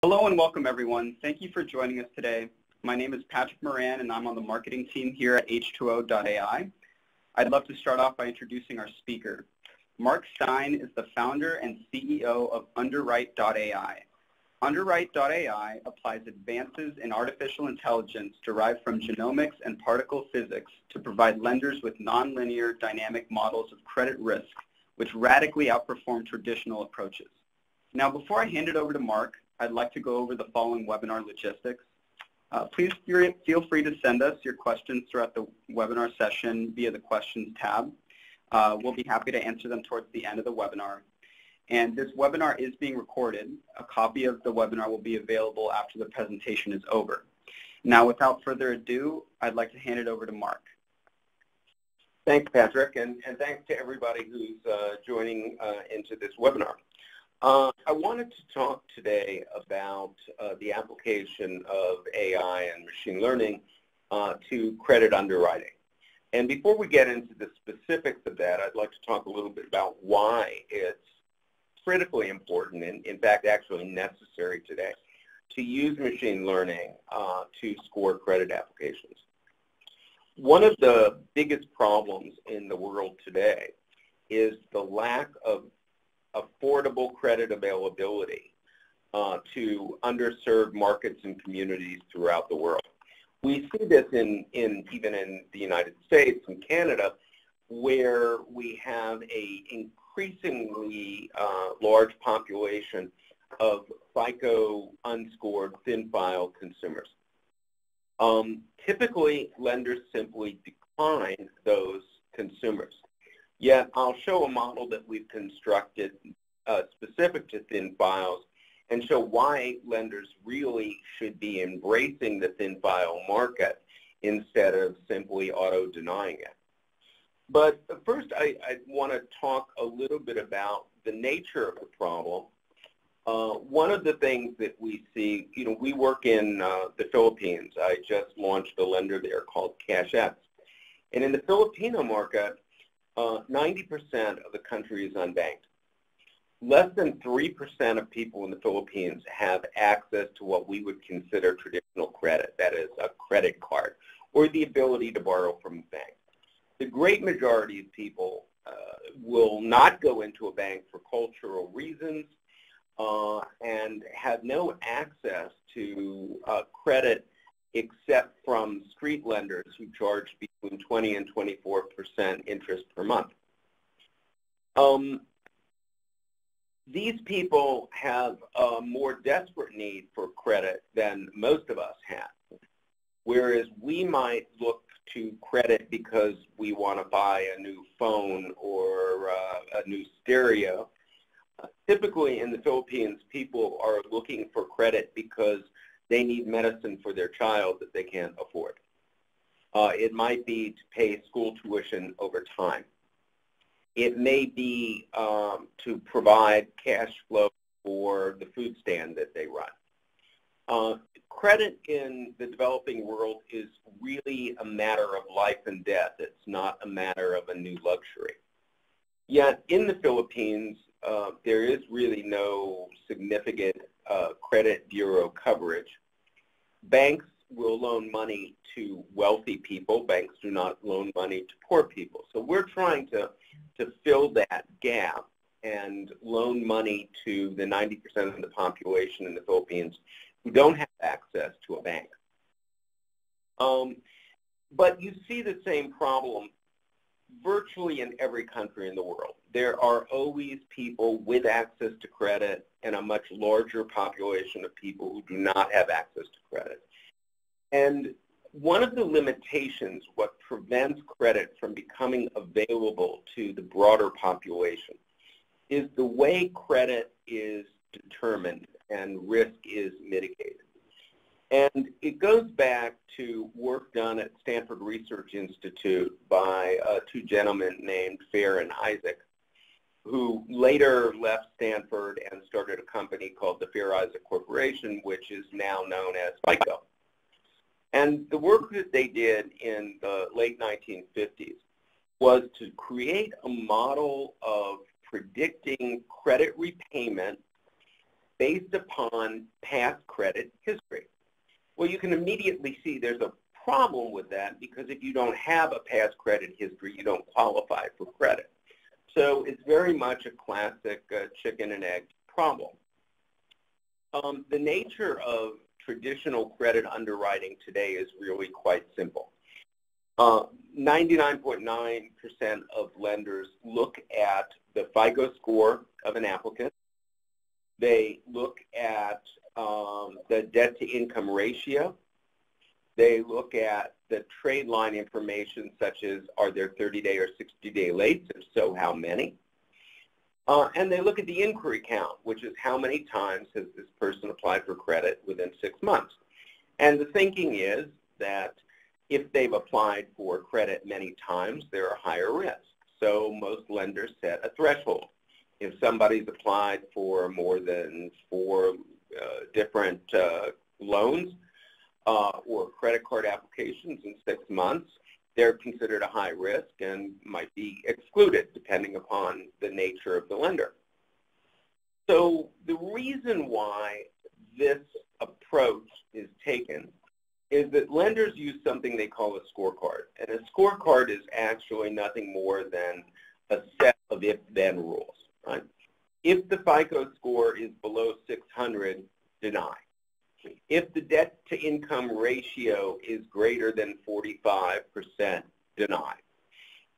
Hello and welcome everyone. Thank you for joining us today. My name is Patrick Moran and I'm on the marketing team here at H2O.ai. I'd love to start off by introducing our speaker. Marc Stein is the founder and CEO of Underwrite.ai. Underwrite.ai applies advances in artificial intelligence derived from genomics and particle physics to provide lenders with nonlinear dynamic models of credit risk, which radically outperform traditional approaches. Now, before I hand it over to Marc, I'd like to go over the following webinar logistics. Please feel free to send us your questions throughout the webinar session via the questions tab. We'll be happy to answer them towards the end of the webinar. And this webinar is being recorded. A copy of the webinar will be available after the presentation is over. Now, without further ado, I'd like to hand it over to Marc. Thanks, Patrick, and thanks to everybody who's joining into this webinar. I wanted to talk today about the application of AI and machine learning to credit underwriting. And before we get into the specifics of that, I'd like to talk a little bit about why it's critically important, and in fact actually necessary today, to use machine learning to score credit applications. One of the biggest problems in the world today is the lack of affordable credit availability to underserved markets and communities throughout the world. We see this even in the United States and Canada, where we have an increasingly large population of FICO unscored thin file consumers. Typically, lenders simply decline those consumers. Yet, I'll show a model that we've constructed specific to thin files and show why lenders really should be embracing the thin file market instead of simply auto-denying it. But first, I want to talk a little bit about the nature of the problem. One of the things that we see, we work in the Philippines. I just launched a lender there called CashX. And in the Filipino market, 90% of the country is unbanked. Less than 3% of people in the Philippines have access to what we would consider traditional credit, that is a credit card, or the ability to borrow from a bank. The great majority of people will not go into a bank for cultural reasons and have no access to credit except from street lenders who charge between 20 and 24% interest per month. These people have a more desperate need for credit than most of us have, whereas we might look to credit because we want to buy a new phone or a new stereo. Typically in the Philippines, people are looking for credit because they need medicine for their child that they can't afford. It might be to pay school tuition over time. It may be to provide cash flow for the food stand that they run. Credit in the developing world is really a matter of life and death. It's not a matter of a new luxury. Yet in the Philippines, there is really no significant credit bureau coverage. Banks will loan money to wealthy people. Banks do not loan money to poor people. So we're trying to fill that gap and loan money to the 90% of the population in the Philippines who don't have access to a bank. But you see the same problem virtually in every country in the world. There are always people with access to credit and a much larger population of people who do not have access to credit. And one of the limitations, what prevents credit from becoming available to the broader population, is the way credit is determined and risk is mitigated. And it goes back to work done at Stanford Research Institute by two gentlemen named Fair and Isaac, who later left Stanford and started a company called the Fair-Isaac Corporation, which is now known as FICO. And the work that they did in the late 1950s was to create a model of predicting credit repayment based upon past credit history. Well, you can immediately see there's a problem with that because if you don't have a past credit history, you don't qualify for credit. So it's very much a classic chicken and egg problem. The nature of traditional credit underwriting today is really quite simple. 99.9% of lenders look at the FICO score of an applicant. They look at the debt-to-income ratio. They look at the trade line information, such as are there 30-day or 60-day lates, if so, how many? And they look at the inquiry count, which is how many times has this person applied for credit within 6 months. And the thinking is that if they've applied for credit many times, they're a higher risk. So most lenders set a threshold. If somebody's applied for more than 4 different loans or credit card applications in 6 months, they're considered a high risk and might be excluded depending upon the nature of the lender. So the reason why this approach is taken is that lenders use something they call a scorecard. And a scorecard is actually nothing more than a set of if-then rules. Right? If the FICO score is below 600, deny. If the debt-to-income ratio is greater than 45%, deny.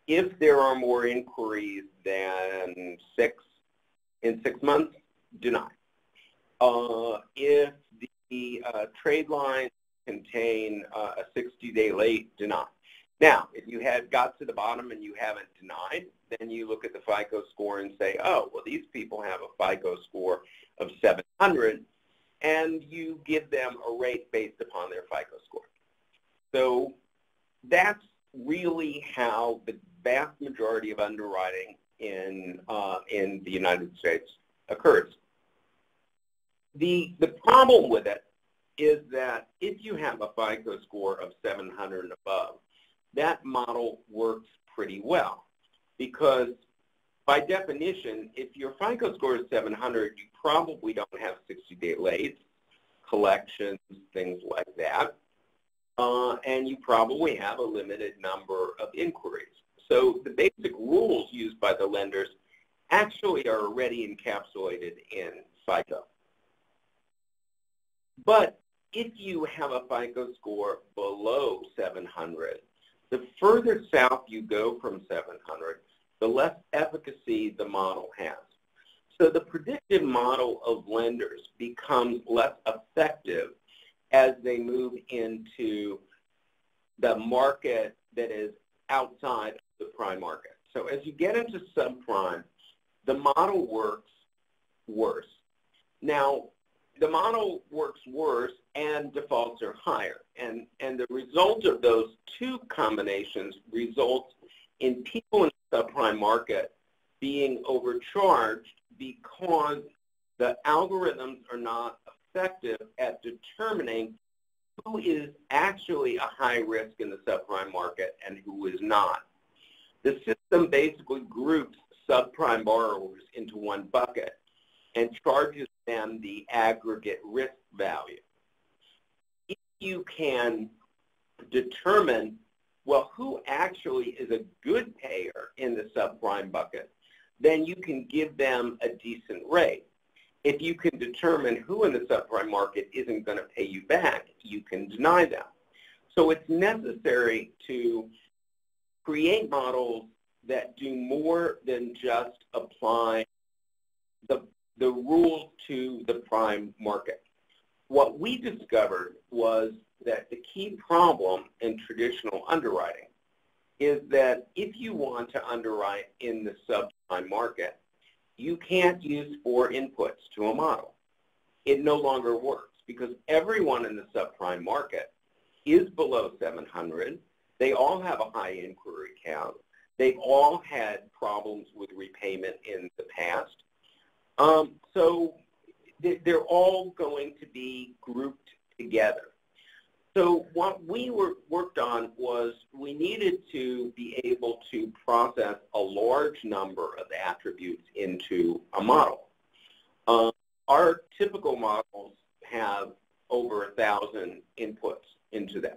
If there are more inquiries than 6 in 6 months, deny. If the trade lines contain a 60-day late, deny. Now, if you had got to the bottom and you haven't denied, then you look at the FICO score and say, oh, well, these people have a FICO score of 700, and you give them a rate based upon their FICO score. So that's really how the vast majority of underwriting in the United States occurs. The problem with it is that if you have a FICO score of 700 and above, that model works pretty well because by definition, if your FICO score is 700, you probably don't have 60-day lates, collections, things like that, and you probably have a limited number of inquiries. So the basic rules used by the lenders actually are already encapsulated in FICO. But if you have a FICO score below 700, the further south you go from 700, the less efficacy the model has. So the predictive model of lenders becomes less effective as they move into the market that is outside of the prime market. So as you get into subprime, the model works worse. Now, the model works worse and defaults are higher. And the result of those two combinations results in people in the subprime market being overcharged because the algorithms are not effective at determining who is actually a high risk in the subprime market and who is not. The system basically groups subprime borrowers into one bucket and charges them the aggregate risk value. If you can determine, well, who actually is a good payer in the subprime bucket, then you can give them a decent rate. If you can determine who in the subprime market isn't going to pay you back, you can deny them. So it's necessary to create models that do more than just apply the rules to the prime market. What we discovered was that the key problem in traditional underwriting is that if you want to underwrite in the subprime market, you can't use 4 inputs to a model. It no longer works because everyone in the subprime market is below 700. They all have a high inquiry count. They've all had problems with repayment in the past. So they're all going to be grouped together. So what we worked on was we needed to be able to process a large number of attributes into a model. Our typical models have over 1,000 inputs into them.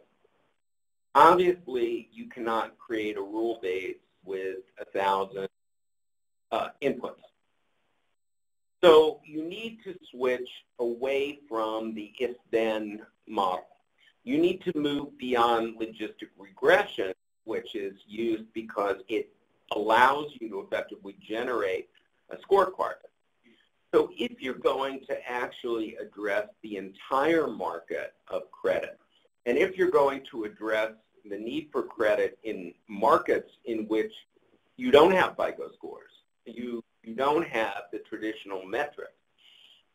Obviously, you cannot create a rule base with 1,000 inputs. So you need to switch away from the if-then model. You need to move beyond logistic regression, which is used because it allows you to effectively generate a scorecard. So if you're going to actually address the entire market of credit, and if you're going to address the need for credit in markets in which you don't have FICO scores, you don't have the traditional metrics,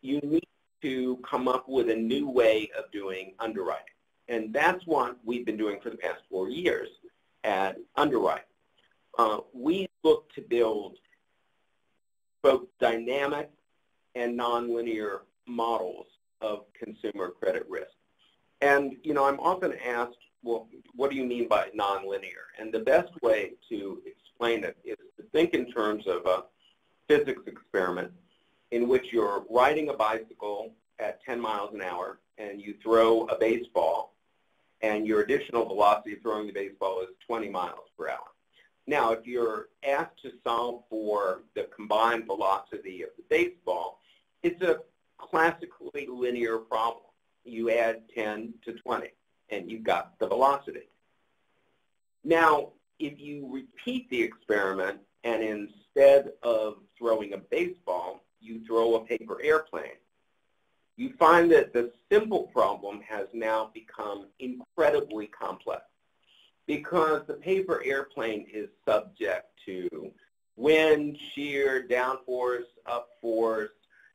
you need to come up with a new way of doing underwriting. And that's what we've been doing for the past 4 years at Underwrite. We look to build both dynamic and nonlinear models of consumer credit risk. And, you know, I'm often asked, well, what do you mean by nonlinear? And the best way to explain it is to think in terms of a physics experiment in which you're riding a bicycle at 10 miles an hour and you throw a baseball, and your additional velocity of throwing the baseball is 20 miles per hour. Now, if you're asked to solve for the combined velocity of the baseball, it's a classically linear problem. You add 10 to 20, and you've got the velocity. Now, if you repeat the experiment, and instead of throwing a baseball, you throw a paper airplane, you find that the simple problem has now become incredibly complex because the paper airplane is subject to wind, shear, downforce, upforce,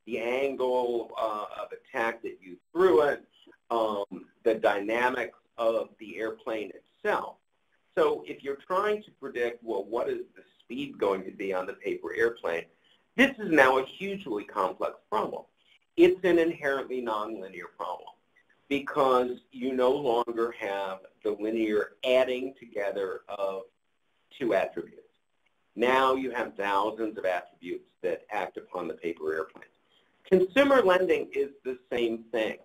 the angle of attack that you threw it, the dynamics of the airplane itself. So if you're trying to predict, well, what is the speed going to be on the paper airplane, this is now a hugely complex problem. It's an inherently nonlinear problem because you no longer have the linear adding together of two attributes. Now you have thousands of attributes that act upon the paper airplane. Consumer lending is the same thing.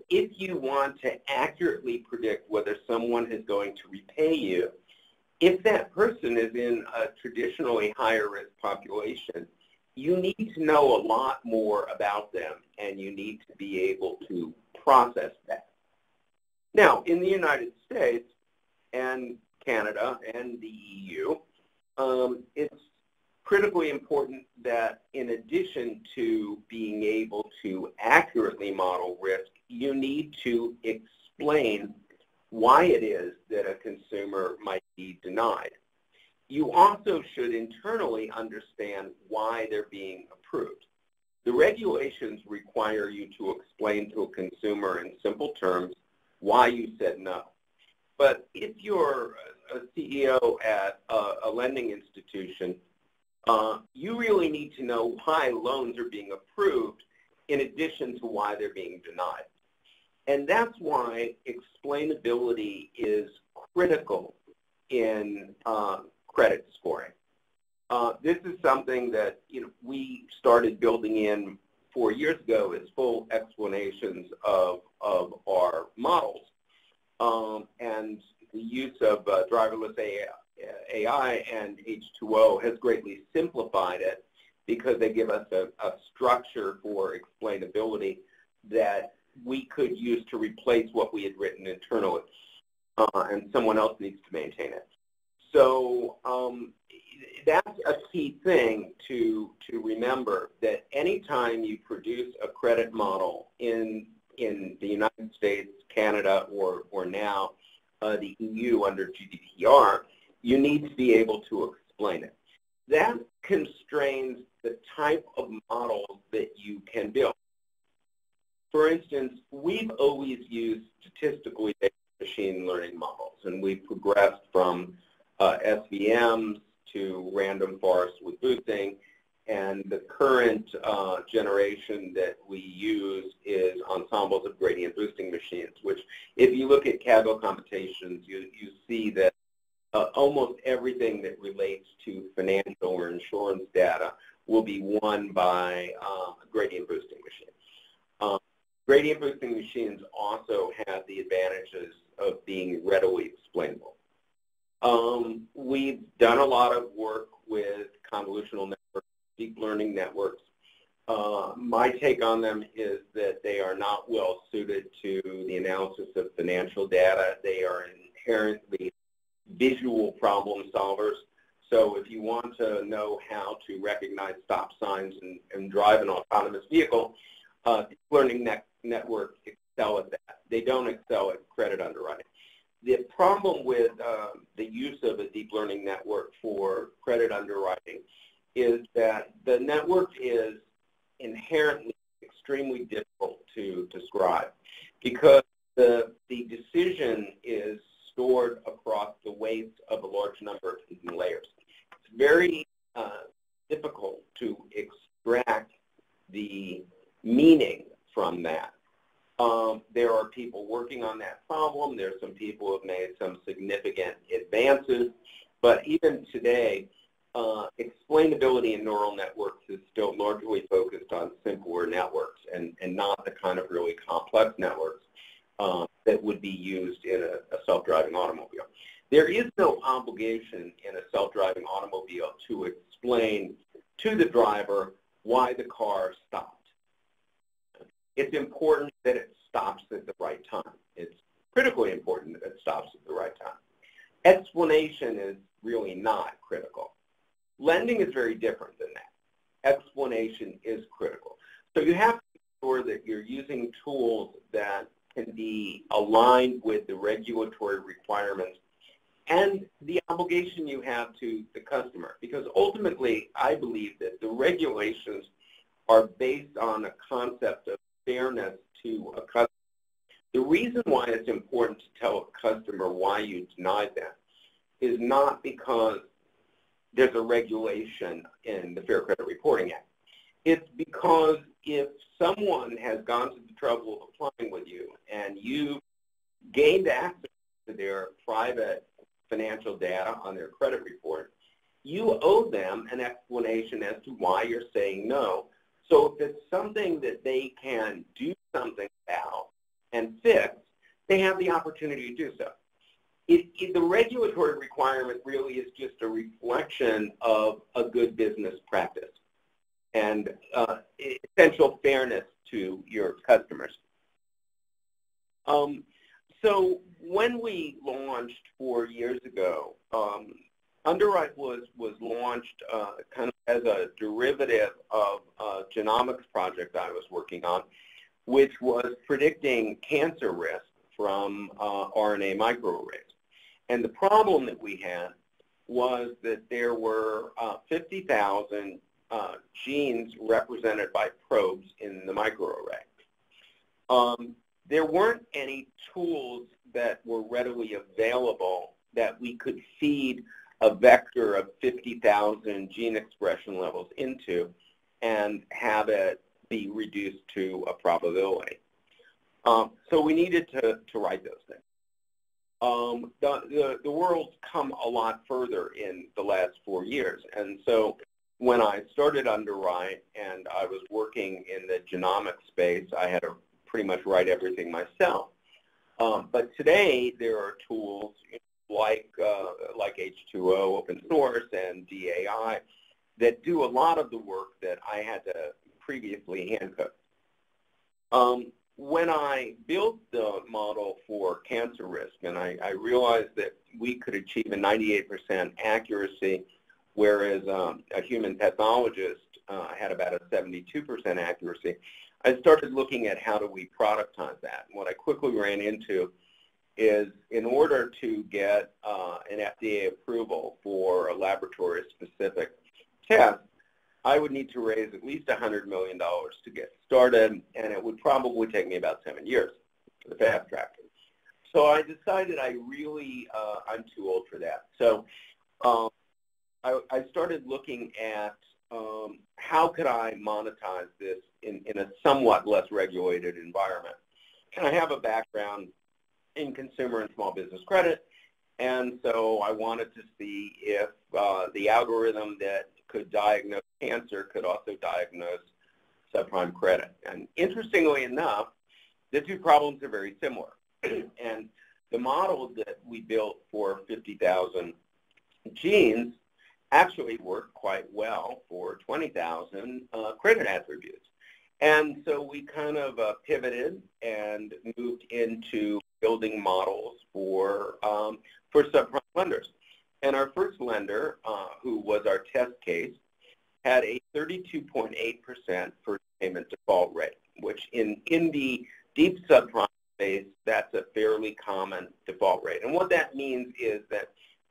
If you want to accurately predict whether someone is going to repay you, if that person is in a traditionally higher risk population, you need to know a lot more about them, and you need to be able to process that. Now, in the United States and Canada and the EU, it's critically important that in addition to being able to accurately model risk, you need to explain why it is that a consumer might be denied. You also should internally understand why they're being approved. The regulations require you to explain to a consumer in simple terms why you said no. But if you're a CEO at a lending institution, you really need to know why loans are being approved in addition to why they're being denied. And that's why explainability is critical in credit scoring. This is something that we started building in 4 years ago as full explanations of our models. And the use of driverless AI and H2O has greatly simplified it because they give us a structure for explainability that we could use to replace what we had written internally, and someone else needs to maintain it. So that's a key thing to remember, that anytime you produce a credit model in the United States, Canada, or now the EU under GDPR, you need to be able to explain it. That constrains the type of models that you can build. For instance, we've always used statistically based machine learning models, and we've progressed from SVMs to random forest with boosting, and the current generation that we use is ensembles of gradient boosting machines, which if you look at Kaggle computations, you see that almost everything that relates to financial or insurance data will be won by gradient boosting machines. Gradient boosting machines also have the advantages of being readily explainable. We've done a lot of work with convolutional networks, deep learning networks. My take on them is that they are not well suited to the analysis of financial data. They are inherently visual problem solvers. So if you want to know how to recognize stop signs and drive an autonomous vehicle, deep learning networks excel at that. They don't excel at credit underwriting. The problem with the use of a deep learning network for credit underwriting is that the network is inherently extremely difficult to describe because the decision is stored across the weight of a large number of hidden layers. It's very difficult to extract the meaning from that. There are people working on that problem. There are some people who have made some significant advances. But even today, explainability in neural networks is still largely focused on simpler networks and not the kind of really complex networks that would be used in a self-driving automobile. There is no obligation in a self-driving automobile to explain to the driver why the car stopped. It's important that it stops at the right time. It's critically important that it stops at the right time. Explanation is really not critical. Lending is very different than that. Explanation is critical. So you have to make sure that you're using tools that can be aligned with the regulatory requirements and the obligation you have to the customer. Because ultimately, I believe that the regulations are based on a concept of fairness to a customer. The reason why it's important to tell a customer why you denied them is not because there's a regulation in the Fair Credit Reporting Act. It's because if someone has gone to the trouble of applying with you and you gained access to their private financial data on their credit report, you owe them an explanation as to why you're saying no. So if it's something that they can do something about and fix, they have the opportunity to do so. The regulatory requirement really is just a reflection of a good business practice and essential fairness to your customers. So when we launched 4 years ago, Underwrite was launched kind of as a derivative of a genomics project I was working on, which was predicting cancer risk from RNA microarrays. And the problem that we had was that there were 50,000 genes represented by probes in the microarray. There weren't any tools that were readily available that we could feed a vector of 50,000 gene expression levels into and have it be reduced to a probability. So we needed to write those things. The world's come a lot further in the last 4 years, and so when I started Underwrite and I was working in the genomics space, I had to pretty much write everything myself. But today there are tools like H2O, open source, and DAI that do a lot of the work that I had to previously handcode. When I built the model for cancer risk, and I realized that we could achieve a 98% accuracy, whereas a human pathologist had about a 72% accuracy, I started looking at how do we productize that. And what I quickly ran into is in order to get an FDA approval for a laboratory-specific test, I would need to raise at least $100 million to get started, and it would probably take me about 7 years for the fast track. So I decided I'm too old for that. So I started looking at how could I monetize this in a somewhat less regulated environment. And I have a background in consumer and small business credit, and so I wanted to see if the algorithm that could diagnose cancer could also diagnose subprime credit. And interestingly enough, the two problems are very similar. And the model that we built for 50,000 genes actually worked quite well for 20,000 credit attributes. And so we kind of pivoted and moved into building models for subprime lenders. And our first lender, who was our test case, had a 32.8% first payment default rate, which in the deep subprime space, that's a fairly common default rate. And what that means is that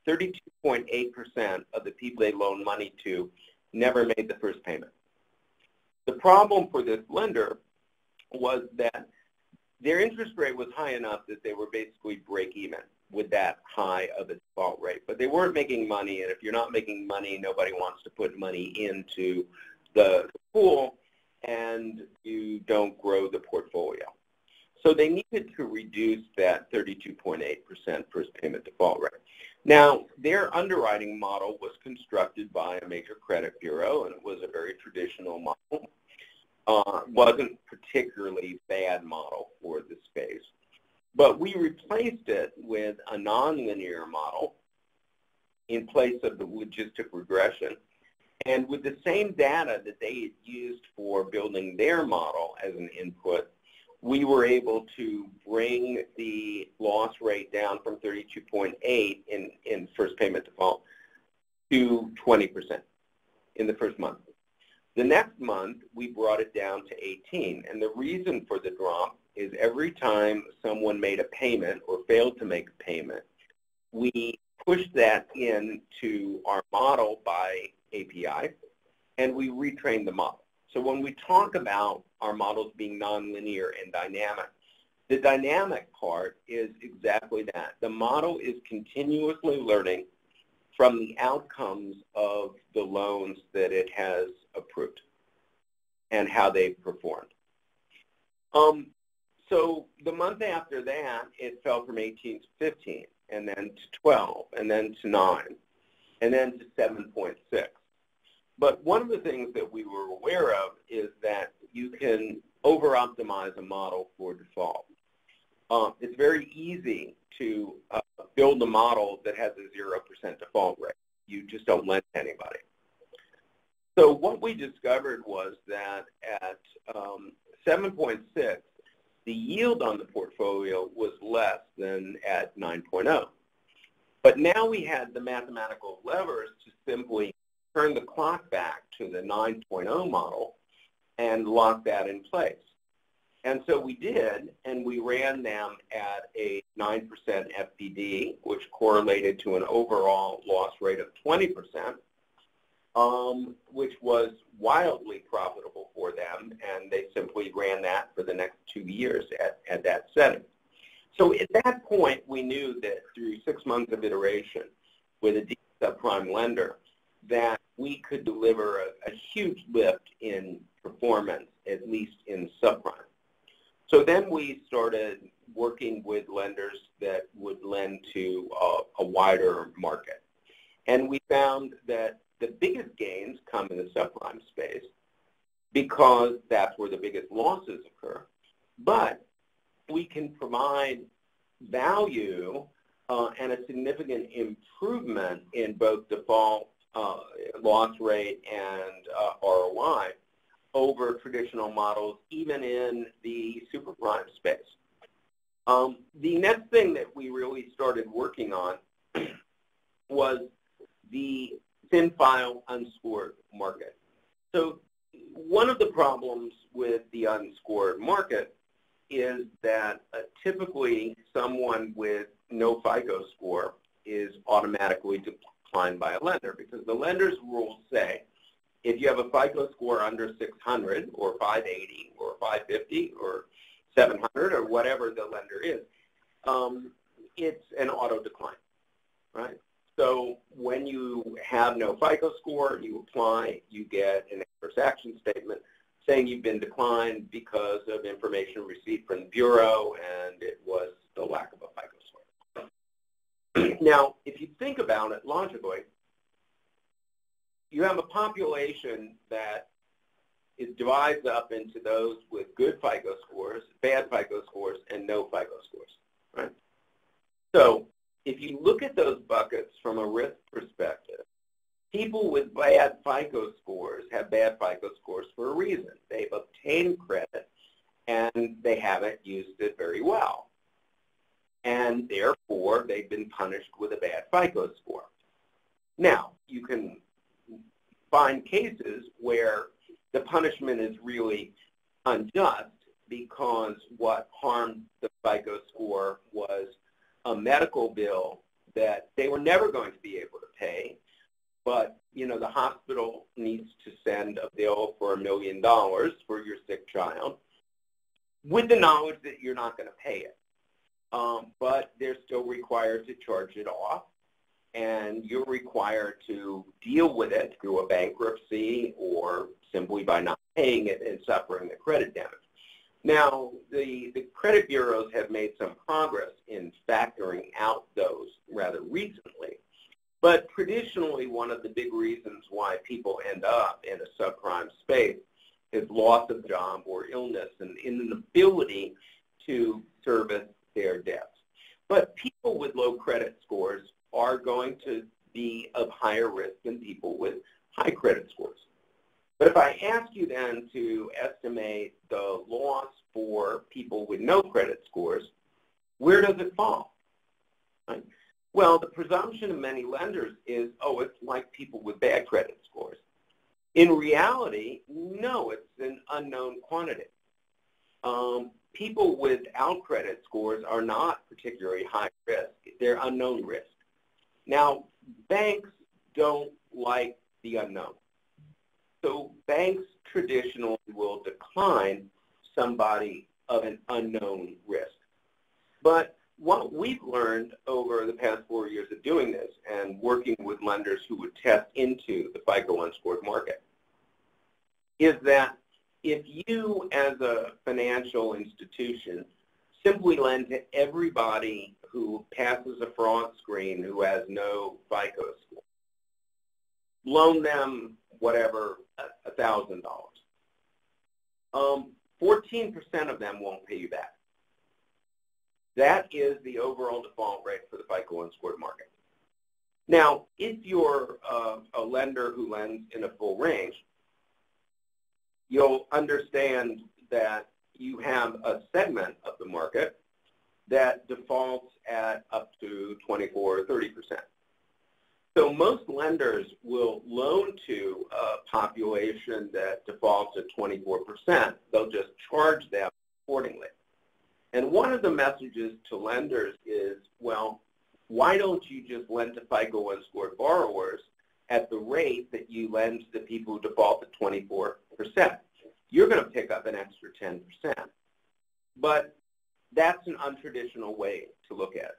32.8% of the people they loan money to never made the first payment. The problem for this lender was that their interest rate was high enough that they were basically break even with that high of a default rate. But they weren't making money, and if you're not making money, nobody wants to put money into the pool, and you don't grow the portfolio. So they needed to reduce that 32.8% first payment default rate. Now, their underwriting model was constructed by a major credit bureau, and it was a very traditional model. Wasn't particularly bad model for the space. But we replaced it with a nonlinear model in place of the logistic regression. And with the same data that they had used for building their model as an input, we were able to bring the loss rate down from 32.8 in first payment default to 20% in the first month. The next month, we brought it down to 18, and the reason for the drop is every time someone made a payment or failed to make a payment, we pushed that into our model by API, and we retrained the model. So when we talk about our models being nonlinear and dynamic, the dynamic part is exactly that. The model is continuously learning from the outcomes of the loans that it has approved and how they've performed. So the month after that, it fell from 18 to 15, and then to 12, and then to 9, and then to 7.6. But one of the things that we were aware of is that you can over-optimize a model for default. It's very easy to build a model that has a 0% default rate. You just don't lend to anybody. So what we discovered was that at 7.6, the yield on the portfolio was less than at 9.0. But now we had the mathematical levers to simply turn the clock back to the 9.0 model and lock that in place. And so we did, and we ran them at a 9% FPD, which correlated to an overall loss rate of 20%, which was wildly profitable for them, and they simply ran that for the next 2 years at that setting. So at that point, we knew that through 6 months of iteration with a deep subprime lender, that we could deliver a huge lift in performance, at least in subprime. So then we started working with lenders that would lend to a wider market. And we found that the biggest gains come in the subprime space because that's where the biggest losses occur. But we can provide value and a significant improvement in both default loss rate and ROI over traditional models, even in the super prime space. The next thing that we really started working on was the thin file unscored market. So one of the problems with the unscored market is that typically someone with no FICO score is automatically declined by a lender, because the lender's rules say if you have a FICO score under 600 or 580 or 550 or 700 or whatever the lender is, it's an auto decline, right? So when you have no FICO score, you apply, you get an adverse action statement saying you've been declined because of information received from the Bureau, and it was the lack of a FICO score. Now, if you think about it logically, you have a population that it divides up into those with good FICO scores, bad FICO scores, and no FICO scores, right? So if you look at those buckets from a risk perspective, people with bad FICO scores have bad FICO scores for a reason. They've obtained credit and they haven't used it very well. And therefore, they've been punished with a bad FICO score. Now, you can find cases where the punishment is really unjust because what harmed the FICO score was a medical bill that they were never going to be able to pay, but the hospital needs to send a bill for $1 million for your sick child with the knowledge that you're not going to pay it. But they're still required to charge it off, and you're required to deal with it through a bankruptcy or simply by not paying it and suffering the credit damage. Now, the credit bureaus have made some progress in factoring out those rather recently, but traditionally one of the big reasons why people end up in a subprime space is loss of job or illness and inability to service their debts. But people with low credit scores are going to be of higher risk than people with high credit scores. But if I ask you then to estimate the loss for people with no credit scores, where does it fall? Right? Well, the presumption of many lenders is, oh, it's like people with bad credit scores. In reality, no, it's an unknown quantity. People without credit scores are not particularly high risk. They're unknown risk. Now, banks don't like the unknown. So banks traditionally will decline somebody of an unknown risk. But what we've learned over the past 4 years of doing this and working with lenders who would test into the FICO unscored market is that if you as a financial institution simply lend to everybody who passes a fraud screen who has no FICO score, loan them whatever, $1,000. 14% of them won't pay you back. That is the overall default rate for the FICO unscored market. Now, if you're a lender who lends in a full range, you'll understand that you have a segment of the market that defaults at up to 24 or 30%. So most lenders will loan to a population that defaults at 24%. They'll just charge them accordingly. And one of the messages to lenders is, well, why don't you just lend to FICO unscored borrowers at the rate that you lend to the people who default at 24%? You're going to pick up an extra 10%. But that's an untraditional way to look at it.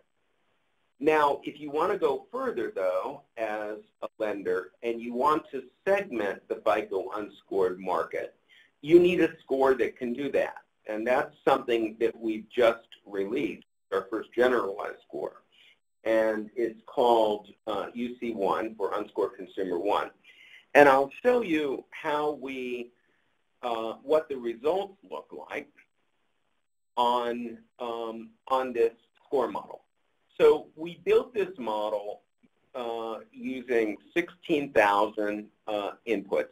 Now, if you want to go further, though, as a lender, and you want to segment the FICO unscored market, you need a score that can do that. And that's something that we've just released, our first generalized score. And it's called UC1 for Unscored Consumer 1. And I'll show you how we, what the results look like on this score model. So we built this model using 16,000 inputs.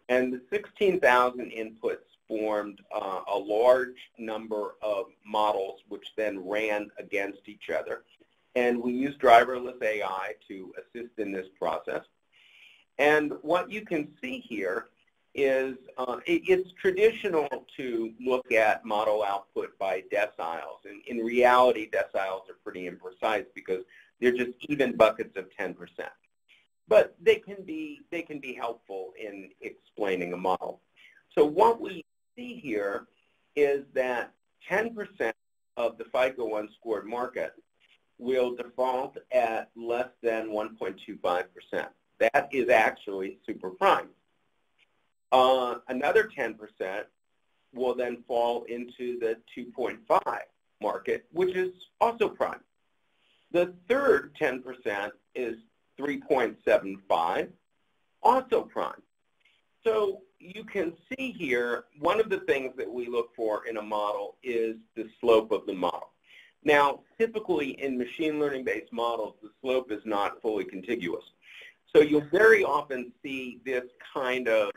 And the 16,000 inputs formed a large number of models which then ran against each other. And we used driverless AI to assist in this process. And what you can see here is it's traditional to look at model output by deciles. And in reality, deciles are pretty imprecise because they're just even buckets of 10%. But they can be helpful in explaining a model. So what we see here is that 10% of the FICO unscored market will default at less than 1.25%. That is actually super prime. Another 10% will then fall into the 2.5 market, which is also prime. The third 10% is 3.75, Also prime. So you can see here, one of the things that we look for in a model is the slope of the model. Now, typically in machine learning-based models, the slope is not fully contiguous. So you'll very often see this kind of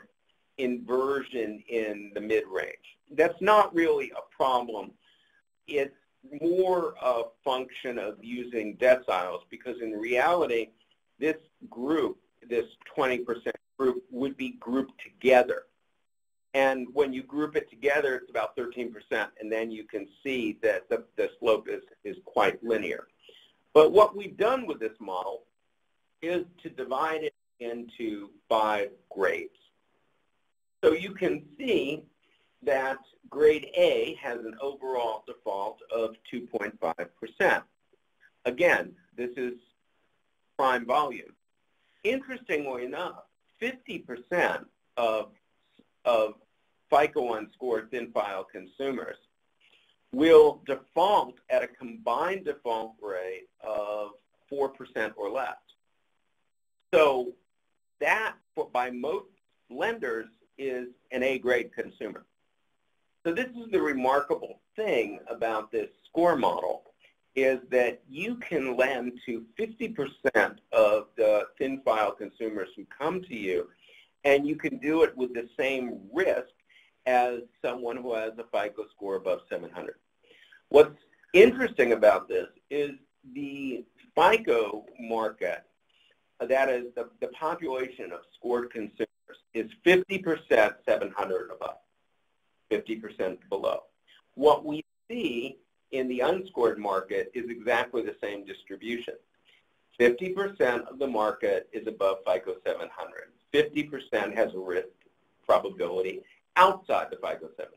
inversion in the mid-range. That's not really a problem. It's more a function of using deciles, because in reality, this group, this 20% group, would be grouped together. And when you group it together, it's about 13%, and then you can see that the slope is quite linear. But what we've done with this model is to divide it into 5 grades. So you can see that grade A has an overall default of 2.5%. Again, this is prime volume. Interestingly enough, 50% of FICO unscored thin file consumers will default at a combined default rate of 4% or less. So that, by most lenders, is an A-grade consumer. So this is the remarkable thing about this score model, is that you can lend to 50% of the thin file consumers who come to you, and you can do it with the same risk as someone who has a FICO score above 700. What's interesting about this is the FICO market, that is the population of scored consumers, is 50% 700 and above, 50% below. What we see in the unscored market is exactly the same distribution. 50% of the market is above FICO 700. 50% has a risk probability outside the FICO 700.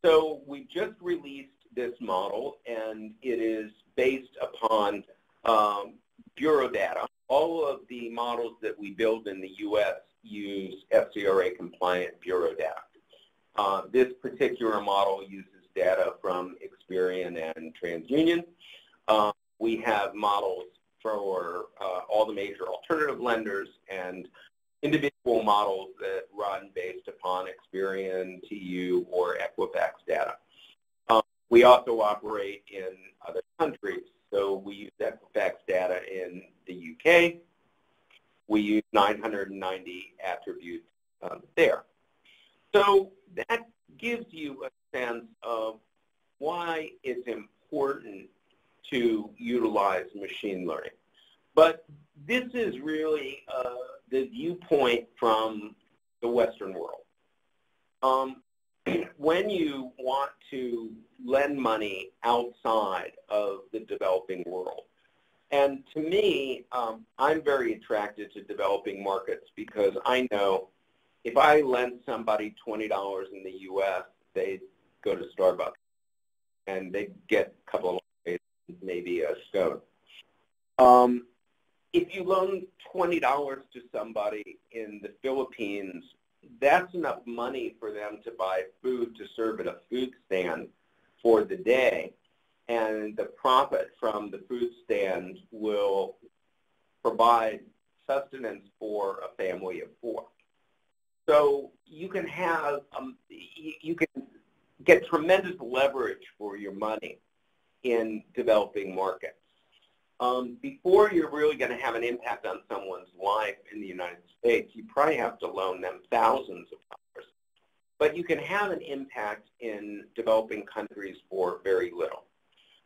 So we just released this model, and it is based upon bureau data. All of the models that we build in the U.S. use FCRA-compliant bureau data. This particular model uses data from Experian and TransUnion. We have models for all the major alternative lenders and individual models that run based upon Experian, TU, or Equifax data. We also operate in other countries. So we use Equifax data in the UK. We use 990 attributes there. So that gives you a sense of why it's important to utilize machine learning. But this is really the viewpoint from the Western world. When you want to lend money outside of the developing world, and to me, I'm very attracted to developing markets, because I know if I lent somebody $20 in the U.S., they'd go to Starbucks and they'd get a couple of lattes, maybe a scone. If you loan $20 to somebody in the Philippines, that's enough money for them to buy food to serve at a food stand for the day, and the profit from the food stand will provide sustenance for a family of 4. So you can have, you can get tremendous leverage for your money in developing markets. Before you're really going to have an impact on someone's life in the United States, you probably have to loan them thousands of dollars. But you can have an impact in developing countries for very little.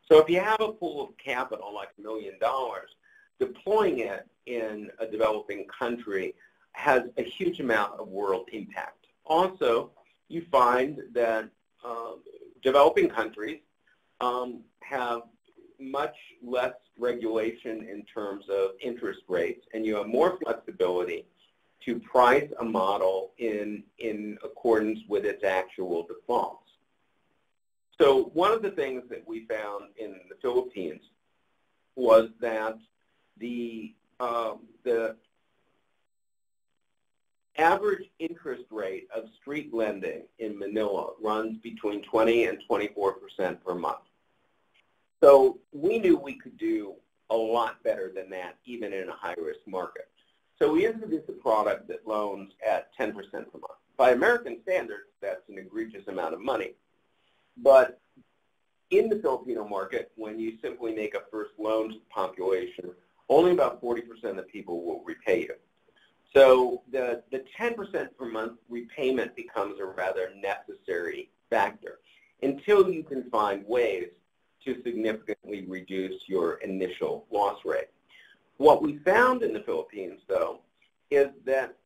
So if you have a pool of capital like $1 million, deploying it in a developing country has a huge amount of world impact. Also, you find that developing countries have much less regulation in terms of interest rates, and you have more flexibility to price a model in accordance with its actual defaults. So one of the things that we found in the Philippines was that the average interest rate of street lending in Manila runs between 20 and 24% per month. So we knew we could do a lot better than that, even in a high-risk market. So we introduced a product that loans at 10% per month. By American standards, that's an egregious amount of money. But in the Filipino market, when you simply make a first loan to the population, only about 40% of people will repay you. So the 10% per month repayment becomes a rather necessary factor until you can find ways to significantly reduce your initial loss rate. What we found in the Philippines, though, is that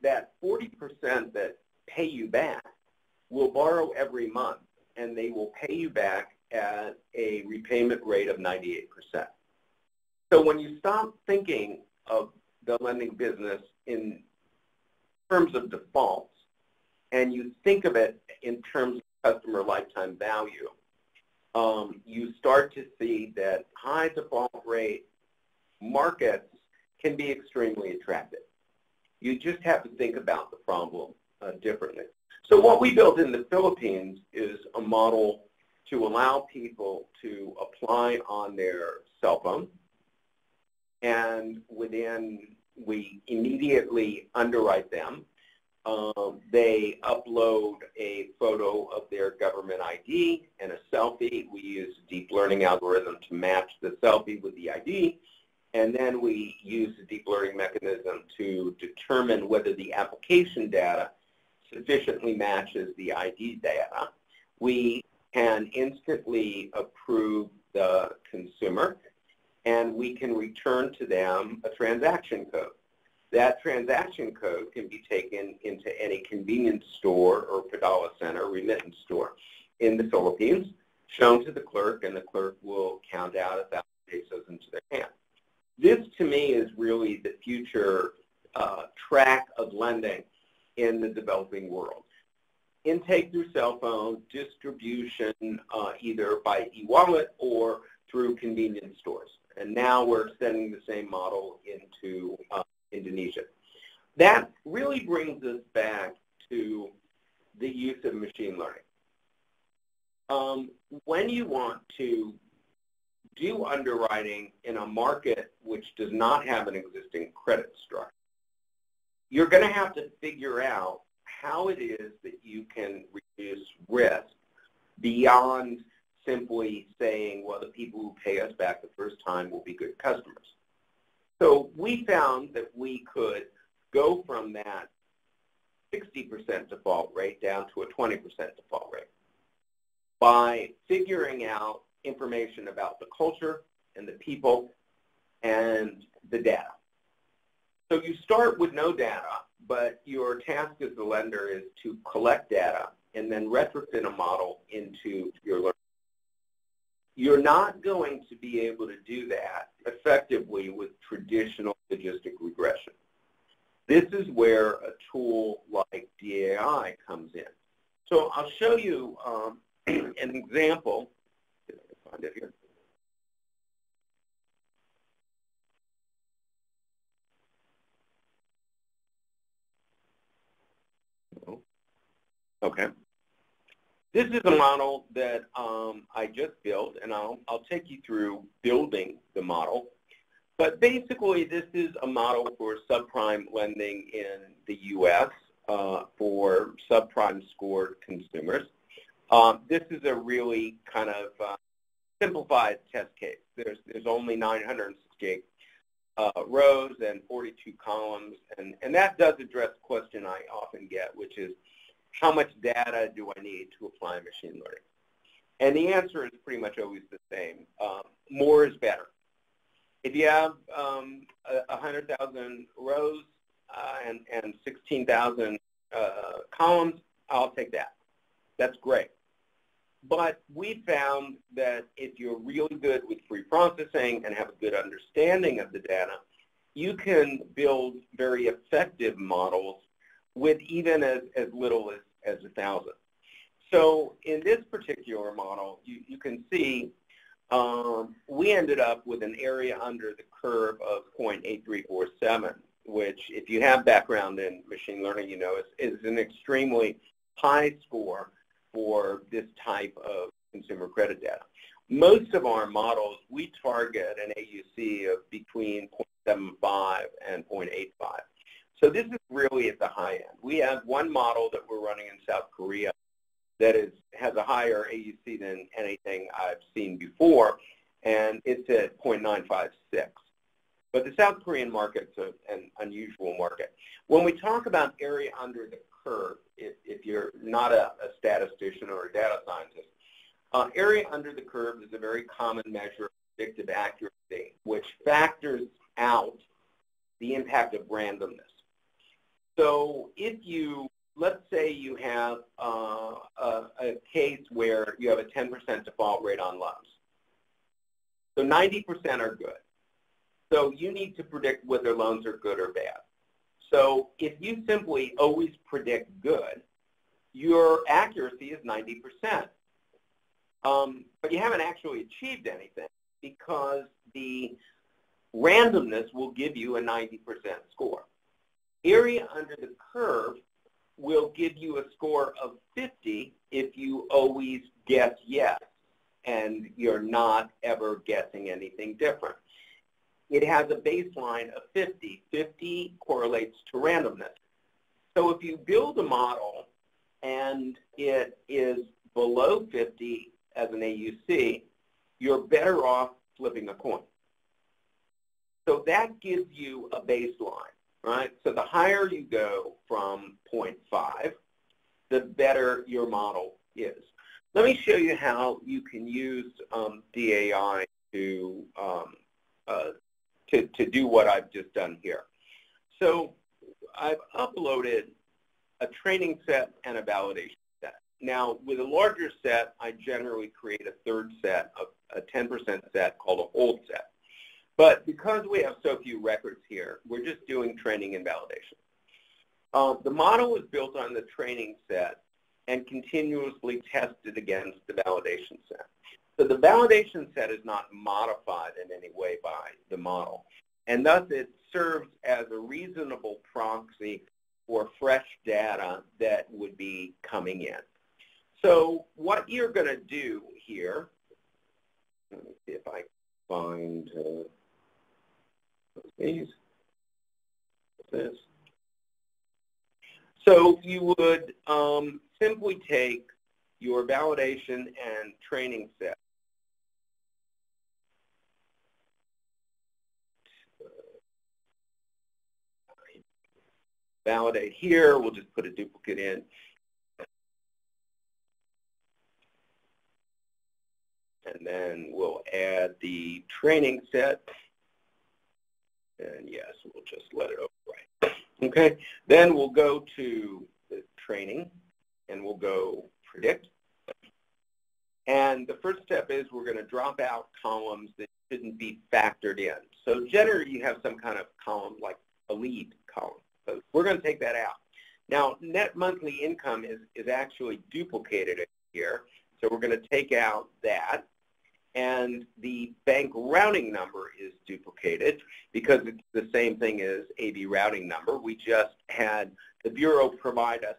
40% that pay you back will borrow every month, and they will pay you back at a repayment rate of 98%. So when you stop thinking of the lending business in terms of defaults, and you think of it in terms of customer lifetime value, you start to see that high default rate markets can be extremely attractive. You just have to think about the problem differently. So what we built in the Philippines is a model to allow people to apply on their cell phone, and we immediately underwrite them. They upload a photo of their government ID and a selfie. We use a deep learning algorithm to match the selfie with the ID, and then we use a deep learning mechanism to determine whether the application data sufficiently matches the ID data. We can instantly approve the consumer, and we can return to them a transaction code. That transaction code can be taken into any convenience store or Padala Center remittance store in the Philippines, shown to the clerk, and the clerk will count out 1,000 pesos into their hand. This, to me, is really the future track of lending in the developing world. Intake through cell phone, distribution either by e-wallet or through convenience stores. And now we're extending the same model into Indonesia. That really brings us back to the use of machine learning. When you want to do underwriting in a market which does not have an existing credit structure, you're going to have to figure out how it is that you can reduce risk beyond simply saying, well, the people who pay us back the first time will be good customers. So we found that we could go from that 60% default rate down to a 20% default rate by figuring out information about the culture and the people and the data. So you start with no data, but your task as the lender is to collect data and then retrofit a model into your learning. You're not going to be able to do that effectively with traditional logistic regression. This is where a tool like DAI comes in. So I'll show you an example. If I can find it here. Okay. This is a model that I just built, and I'll take you through building the model. But basically, this is a model for subprime lending in the U.S. For subprime scored consumers. This is a really kind of simplified test case. There's only 968 rows and 42 columns, and that does address the question I often get, which is, how much data do I need to apply machine learning? And the answer is pretty much always the same. More is better. If you have 100,000 rows and 16,000 columns, I'll take that. That's great. But we found that if you're really good with pre-processing and have a good understanding of the data, you can build very effective models with even as little as 1,000. So in this particular model, you can see we ended up with an area under the curve of 0.8347, which, if you have background in machine learning, you know is an extremely high score for this type of consumer credit data. Most of our models, we target an AUC of between 0.75 and 0.85. So this is really at the high end. We have one model that we're running in South Korea that has a higher AUC than anything I've seen before, and it's at 0.956. But the South Korean market's an unusual market. When we talk about area under the curve, if you're not a statistician or a data scientist, area under the curve is a very common measure of predictive accuracy, which factors out the impact of randomness. So if let's say you have a case where you have a 10% default rate on loans. So 90% are good. So you need to predict whether loans are good or bad. So if you simply always predict good, your accuracy is 90%. But you haven't actually achieved anything because the randomness will give you a 90% score. Area under the curve will give you a score of 50 if you always guess yes and you're not ever guessing anything different. It has a baseline of 50. 50 correlates to randomness. So if you build a model and it is below 50 as an AUC, you're better off flipping a coin. So that gives you a baseline, right? So the higher you go from 0.5, the better your model is. Let me show you how you can use DAI to do what I've just done here. So I've uploaded a training set and a validation set. Now, with a larger set, I generally create a third set, a 10% set called a hold set. But because we have so few records here, we're just doing training and validation. The model was built on the training set and continuously tested against the validation set. So the validation set is not modified in any way by the model, and thus it serves as a reasonable proxy for fresh data that would be coming in. So what you're going to do here, let me see if I find these. This. So you would simply take your validation and training set. Validate here, we'll just put a duplicate in. And then we'll add the training set. And yes, we'll just let it overwrite. Okay, then we'll go to the training and we'll go predict. And the first step is we're going to drop out columns that shouldn't be factored in. So generally you have some kind of column like a lead column. So we're going to take that out. Now, net monthly income is actually duplicated here. So we're going to take out that. And the bank routing number is duplicated because it's the same thing as AB routing number. We just had the Bureau provide us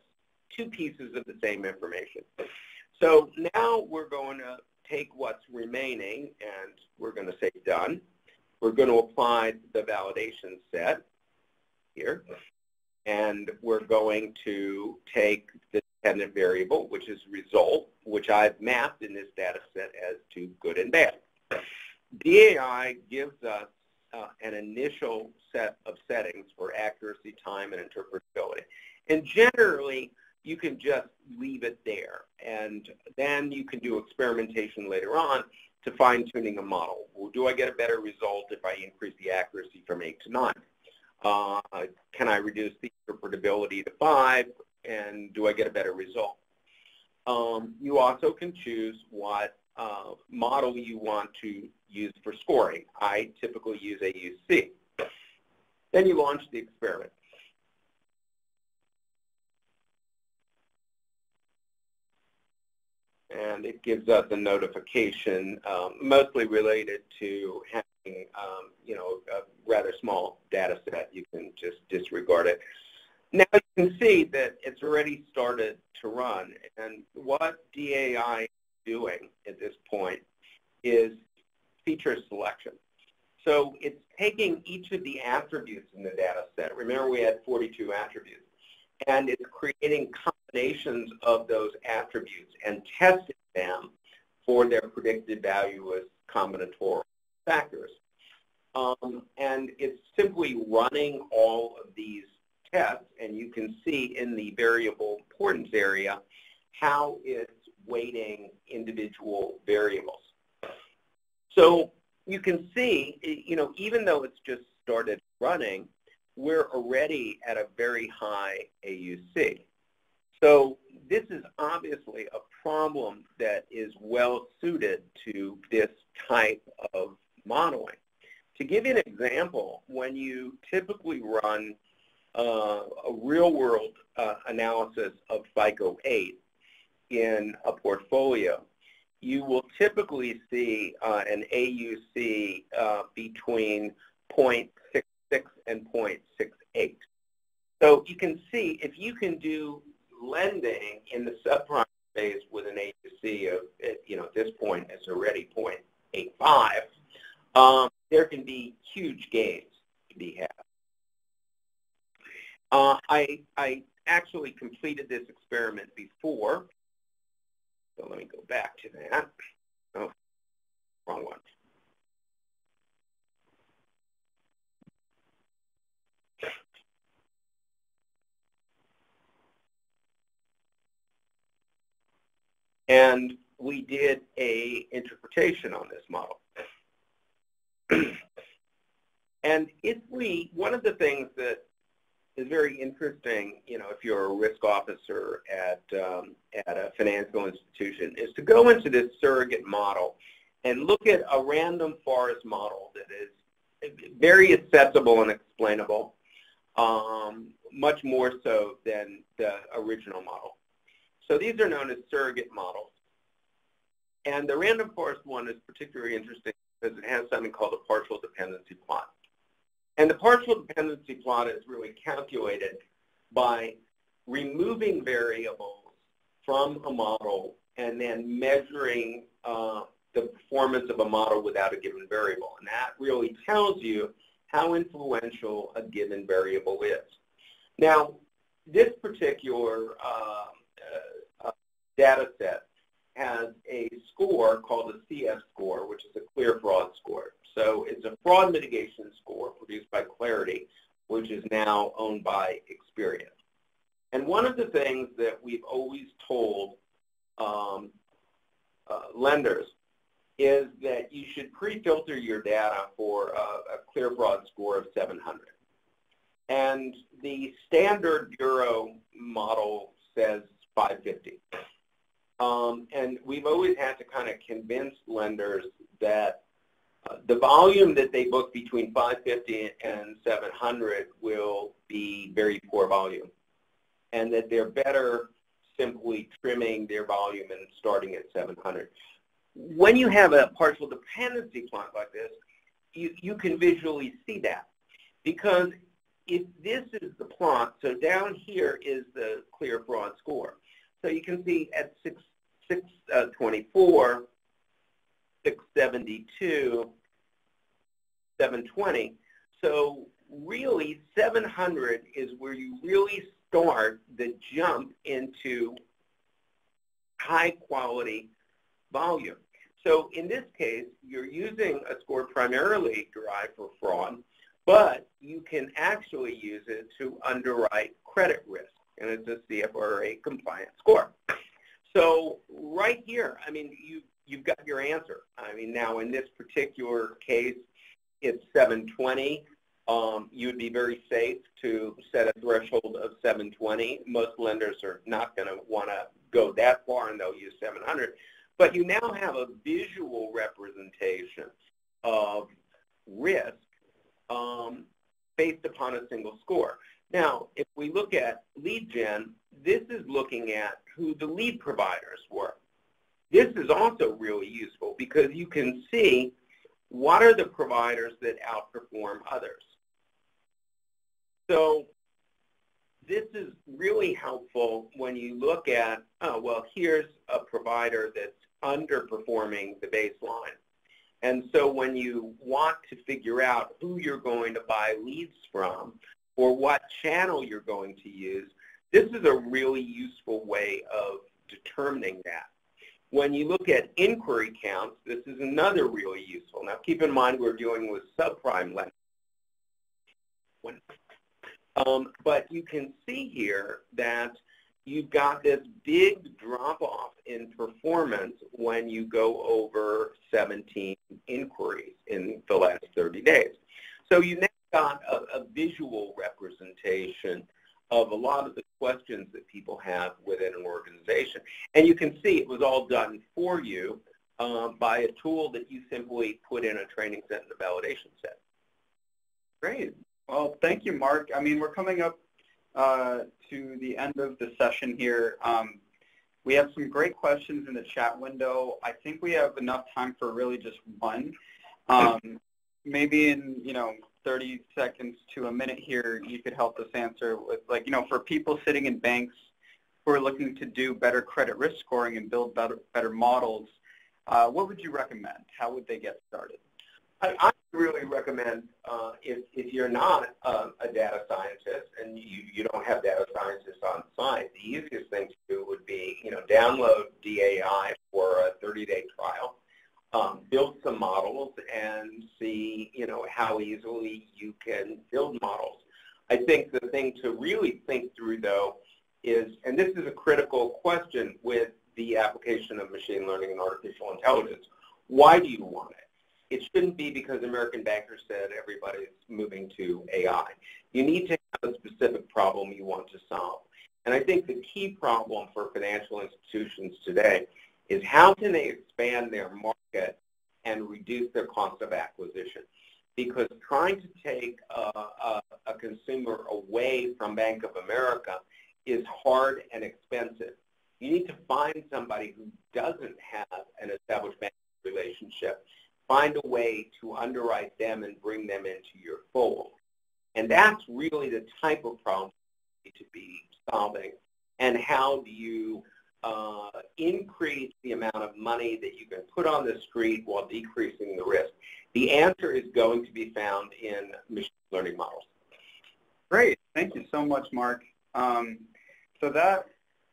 two pieces of the same information. So now we're going to take what's remaining and we're going to say done. We're going to apply the validation set here. And we're going to take the dependent variable, which is result, which I've mapped in this data set as to good and bad. DAI gives us an initial set of settings for accuracy, time, and interpretability. And generally, you can just leave it there. And then you can do experimentation later on to fine-tuning a model. Well, do I get a better result if I increase the accuracy from 8 to 9? Can I reduce the interpretability to 5? And do I get a better result? You also can choose what model you want to use for scoring. I typically use AUC. Then you launch the experiment. And it gives us a notification, mostly related to having, a rather small data set. You can just disregard it. Now you can see that it's already started to run, and what DAI is doing at this point is feature selection. So it's taking each of the attributes in the data set. Remember, we had 42 attributes. And it's creating combinations of those attributes and testing them for their predicted value as combinatorial factors. And it's simply running all of these tests, and you can see in the variable importance area how it's weighting individual variables. So you can see, even though it's just started running, we're already at a very high AUC. So this is obviously a problem that is well suited to this type of modeling. To give you an example, when you typically run a real-world analysis of FICO 8 in a portfolio, you will typically see an AUC between 0.66 and 0.68. So you can see if you can do lending in the subprime space with an AUC of, at this point, it's already 0.85, there can be huge gains to be had. I actually completed this experiment before, so let me go back to that. Oh, wrong one. And we did an interpretation on this model. And one of the things that is very interesting, if you're a risk officer at a financial institution, is to go into this surrogate model and look at a random forest model that is very accessible and explainable, much more so than the original model. So these are known as surrogate models. And the random forest one is particularly interesting because it has something called a partial dependency plot. And the partial dependency plot is really calculated by removing variables from a model and then measuring the performance of a model without a given variable. And that really tells you how influential a given variable is. Now, this particular data set has a score called the CS score, which is a clear fraud score. So it's a fraud mitigation score produced by Clarity, which is now owned by Experian. And one of the things that we've always told lenders is that you should pre-filter your data for a clear fraud score of 700. And the standard bureau model says 550. And we've always had to kind of convince lenders that the volume that they book between 550 and 700 will be very poor volume, and that they're better simply trimming their volume and starting at 700. When you have a partial dependency plot like this, you can visually see that, because if this is the plot, so down here is the clear fraud score. So you can see at 624, 672, 720. So really 700 is where you really start the jump into high quality volume. So in this case, you're using a score primarily derived for fraud, but you can actually use it to underwrite credit risk, and it's a CFRA compliant score. So right here, I mean, you've got your answer. I mean, now in this particular case, it's 720. You'd be very safe to set a threshold of 720. Most lenders are not going to want to go that far, and they'll use 700. But you now have a visual representation of risk based upon a single score. Now, if we look at lead gen, this is looking at who the lead providers were. This is also really useful because you can see what are the providers that outperform others. So this is really helpful when you look at, oh, well, here's a provider that's underperforming the baseline. And so when you want to figure out who you're going to buy leads from or what channel you're going to use, this is a really useful way of determining that. When you look at inquiry counts, this is another really useful. Now keep in mind we're dealing with subprime lending. But you can see here that you've got this big drop-off in performance when you go over 17 inquiries in the last 30 days. So you now got a visual representation of a lot of the questions that people have within an organization. And you can see it was all done for you by a tool that you simply put in a training set and a validation set. Great. Well, thank you, Marc. I mean, we're coming up to the end of the session here. We have some great questions in the chat window. I think we have enough time for really just one. Maybe in 30 seconds to a minute here, you could help us answer with, for people sitting in banks who are looking to do better credit risk scoring and build better models, what would you recommend? How would they get started? I really recommend if you're not a data scientist and you don't have data scientists on site, the easiest thing to do would be, download DAI for a 30-day trial, build some models, and see, how easily you can build models. I think the thing to really think through, though, is, and this is a critical question with the application of machine learning and artificial intelligence, why do you want it? It shouldn't be because American bankers said everybody's moving to AI. You need to have a specific problem you want to solve. And I think the key problem for financial institutions today is how can they expand their market and reduce their cost of acquisition? Because trying to take a consumer away from Bank of America is hard and expensive. You need to find somebody who doesn't have an established banking relationship, find a way to underwrite them and bring them into your fold. And that's really the type of problem you need to be solving. And how do you increase the amount of money that you can put on the street while decreasing the risk? The answer is going to be found in machine learning models. Great. Thank you so much, Marc. So that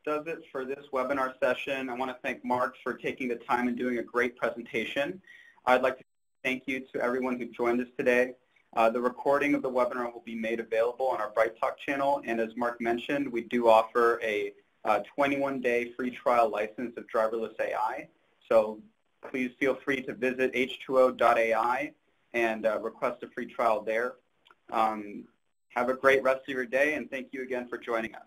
does it for this webinar session. I want to thank Marc for taking the time and doing a great presentation. I'd like to thank you to everyone who joined us today. The recording of the webinar will be made available on our Bright Talk channel, and as Marc mentioned, we do offer a 21-day free trial license of driverless AI. So please feel free to visit h2o.ai and request a free trial there. Have a great rest of your day, and thank you again for joining us.